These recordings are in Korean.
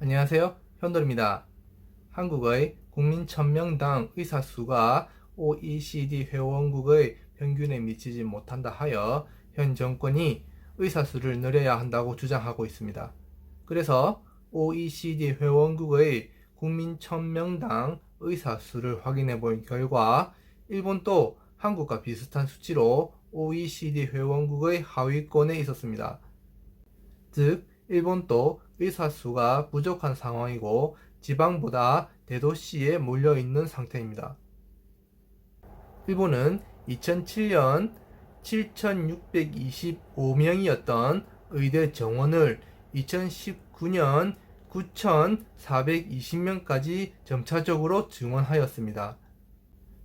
안녕하세요. 현돌입니다. 한국의 국민 1000명당 의사 수가 OECD 회원국의 평균에 미치지 못한다 하여 현 정권이 의사 수를 늘려야 한다고 주장하고 있습니다. 그래서 OECD 회원국의 국민 1000명당 의사 수를 확인해 본 결과 일본도 한국과 비슷한 수치로 OECD 회원국의 하위권에 있었습니다. 즉, 일본도 의사 수가 부족한 상황이고 지방보다 대도시에 몰려있는 상태입니다. 일본은 2007년 7,625명이었던 의대 정원을 2019년 9,420명까지 점차적으로 증원하였습니다.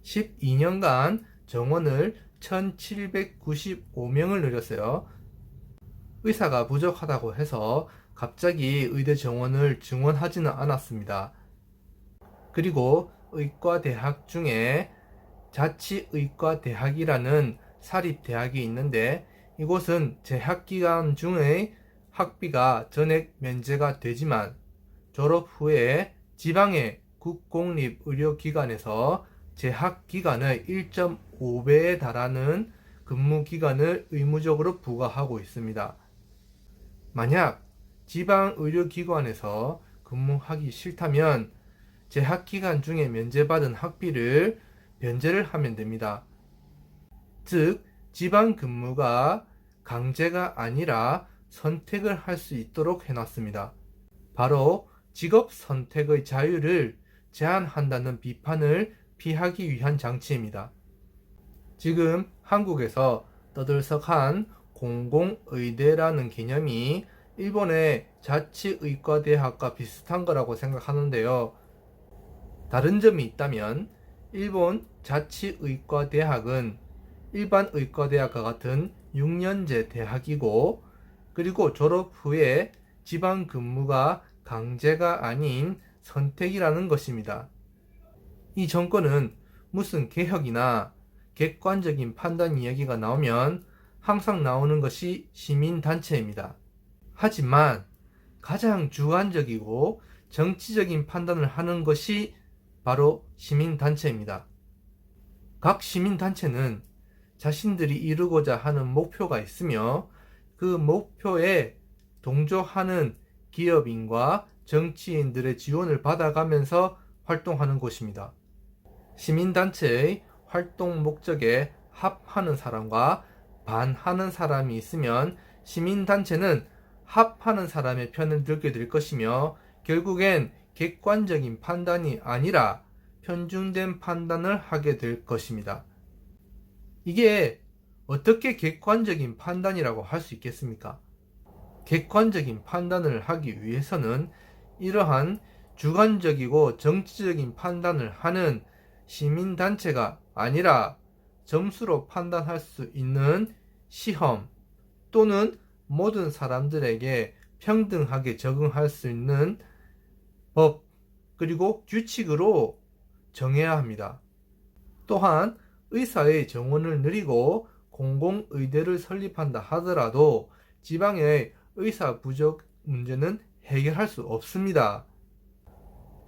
12년간 정원을 1,795명을 늘렸어요. 의사가 부족하다고 해서 갑자기 의대 정원을 증원하지는 않았습니다. 그리고 의과대학 중에 자치의과대학이라는 사립대학이 있는데 이곳은 재학기간 중에 학비가 전액 면제가 되지만 졸업 후에 지방의 국공립의료기관에서 재학기간의 1.5배에 달하는 근무기간을 의무적으로 부과하고 있습니다. 만약 지방 의료기관에서 근무하기 싫다면 재학기간 중에 면제받은 학비를 변제를 하면 됩니다. 즉, 지방 근무가 강제가 아니라 선택을 할 수 있도록 해놨습니다. 바로 직업 선택의 자유를 제한한다는 비판을 피하기 위한 장치입니다. 지금 한국에서 떠들썩한 공공의대라는 개념이 일본의 자치의과대학과 비슷한 거라고 생각하는데요. 다른 점이 있다면 일본 자치의과대학은 일반 의과대학과 같은 6년제 대학이고 그리고 졸업 후에 지방 근무가 강제가 아닌 선택이라는 것입니다. 이 정권은 무슨 개혁이나 객관적인 판단 이야기가 나오면 항상 나오는 것이 시민단체입니다. 하지만 가장 주관적이고 정치적인 판단을 하는 것이 바로 시민단체입니다. 각 시민단체는 자신들이 이루고자 하는 목표가 있으며 그 목표에 동조하는 기업인과 정치인들의 지원을 받아가면서 활동하는 곳입니다. 시민단체의 활동 목적에 합하는 사람과 반하는 사람이 있으면 시민단체는 합하는 사람의 편을 들게 될 것이며 결국엔 객관적인 판단이 아니라 편중된 판단을 하게 될 것입니다. 이게 어떻게 객관적인 판단이라고 할 수 있겠습니까? 객관적인 판단을 하기 위해서는 이러한 주관적이고 정치적인 판단을 하는 시민단체가 아니라 점수로 판단할 수 있는 시험 또는 모든 사람들에게 평등하게 적응할 수 있는 법 그리고 규칙으로 정해야 합니다. 또한 의사의 정원을 늘리고 공공의대를 설립한다 하더라도 지방의 의사 부족 문제는 해결할 수 없습니다.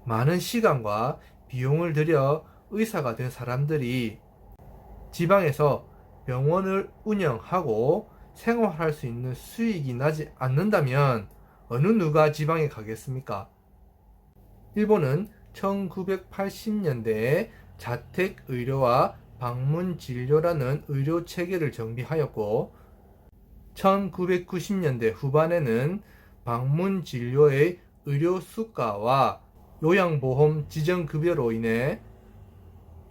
많은 시간과 비용을 들여 의사가 된 사람들이 지방에서 병원을 운영하고 생활할 수 있는 수익이 나지 않는다면 어느 누가 지방에 가겠습니까? 일본은 1980년대에 자택의료와 방문진료라는 의료체계를 정비하였고 1990년대 후반에는 방문진료의 의료수가와 요양보험 지정급여로 인해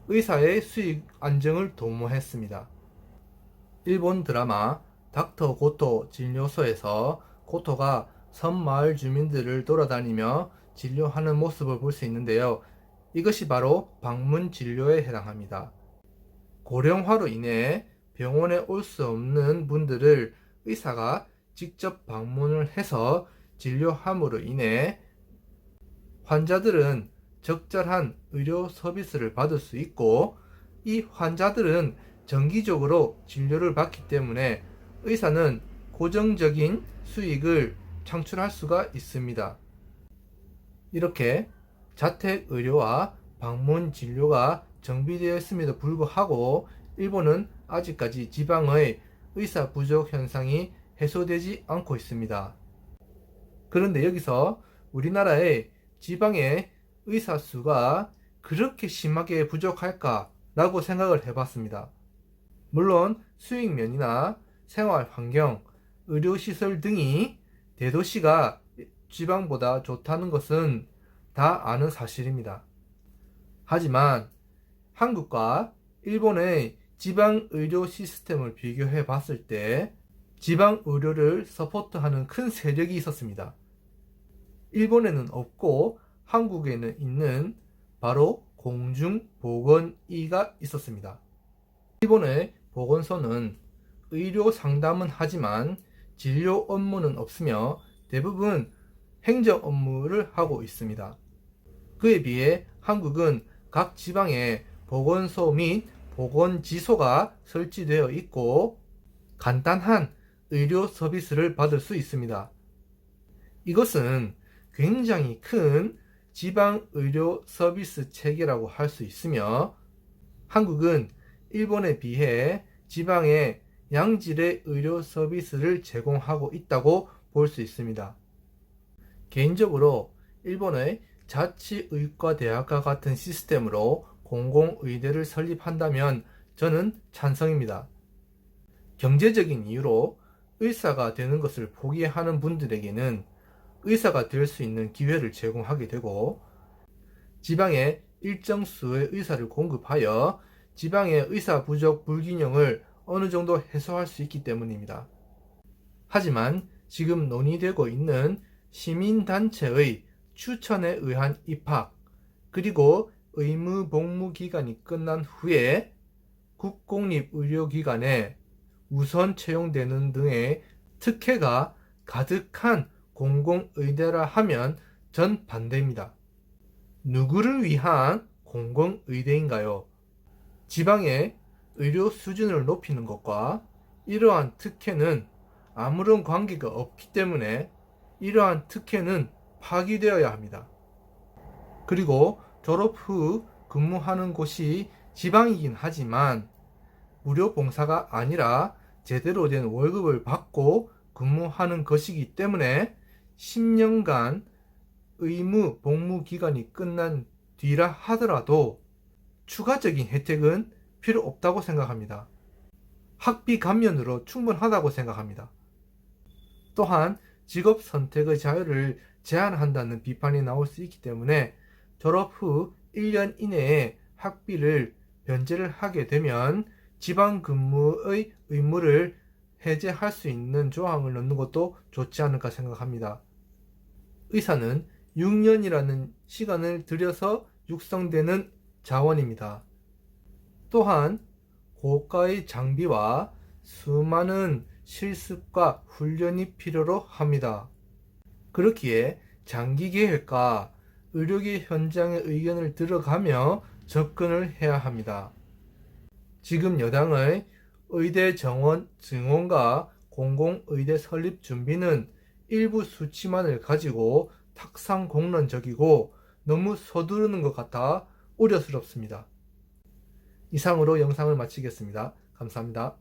의사의 수익 안정을 도모했습니다. 일본 드라마 닥터 고토 진료소에서 고토가 섬마을 주민들을 돌아다니며 진료하는 모습을 볼 수 있는데요. 이것이 바로 방문 진료에 해당합니다. 고령화로 인해 병원에 올 수 없는 분들을 의사가 직접 방문을 해서 진료함으로 인해 환자들은 적절한 의료 서비스를 받을 수 있고 이 환자들은 정기적으로 진료를 받기 때문에 의사는 고정적인 수익을 창출할 수가 있습니다. 이렇게 자택 의료와 방문 진료가 정비되었음에도 불구하고 일본은 아직까지 지방의 의사 부족 현상이 해소되지 않고 있습니다. 그런데 여기서 우리나라의 지방의 의사 수가 그렇게 심하게 부족할까 라고 생각을 해봤습니다. 물론 수익면이나 생활 환경, 의료시설 등이 대도시가 지방보다 좋다는 것은 다 아는 사실입니다. 하지만 한국과 일본의 지방 의료 시스템을 비교해 봤을 때 지방 의료를 서포트하는 큰 세력이 있었습니다. 일본에는 없고 한국에는 있는 바로 공중보건의가 있었습니다. 일본의 보건소는 의료 상담은 하지만 진료 업무는 없으며 대부분 행정 업무를 하고 있습니다. 그에 비해 한국은 각 지방에 보건소 및 보건지소가 설치되어 있고 간단한 의료 서비스를 받을 수 있습니다. 이것은 굉장히 큰 지방 의료 서비스 체계라고 할 수 있으며 한국은 일본에 비해 지방에 양질의 의료 서비스를 제공하고 있다고 볼 수 있습니다. 개인적으로 일본의 자치의과대학과 같은 시스템으로 공공의대를 설립한다면 저는 찬성입니다. 경제적인 이유로 의사가 되는 것을 포기하는 분들에게는 의사가 될 수 있는 기회를 제공하게 되고 지방에 일정 수의 의사를 공급하여 지방의 의사 부족 불균형을 어느 정도 해소할 수 있기 때문입니다. 하지만 지금 논의되고 있는 시민단체의 추천에 의한 입학 그리고 의무 복무 기간이 끝난 후에 국공립의료기관에 우선 채용되는 등의 특혜가 가득한 공공의대라 하면 전 반대입니다. 누구를 위한 공공의대인가요? 지방의 의료 수준을 높이는 것과 이러한 특혜는 아무런 관계가 없기 때문에 이러한 특혜는 파기되어야 합니다. 그리고 졸업 후 근무하는 곳이 지방이긴 하지만 무료 봉사가 아니라 제대로 된 월급을 받고 근무하는 것이기 때문에 10년간 의무 복무 기간이 끝난 뒤라 하더라도 추가적인 혜택은 필요 없다고 생각합니다. 학비 감면으로 충분하다고 생각합니다. 또한 직업 선택의 자유를 제한한다는 비판이 나올 수 있기 때문에 졸업 후 1년 이내에 학비를 변제를 하게 되면 지방 근무의 의무를 해제할 수 있는 조항을 넣는 것도 좋지 않을까 생각합니다. 의사는 6년이라는 시간을 들여서 육성되는 자원입니다. 또한 고가의 장비와 수많은 실습과 훈련이 필요로 합니다. 그렇기에 장기 계획과 의료계 현장의 의견을 들어가며 접근을 해야 합니다. 지금 여당의 의대 정원 증원과 공공의대 설립 준비는 일부 수치만을 가지고 탁상공론적이고 너무 서두르는 것 같아 우려스럽습니다. 이상으로 영상을 마치겠습니다. 감사합니다.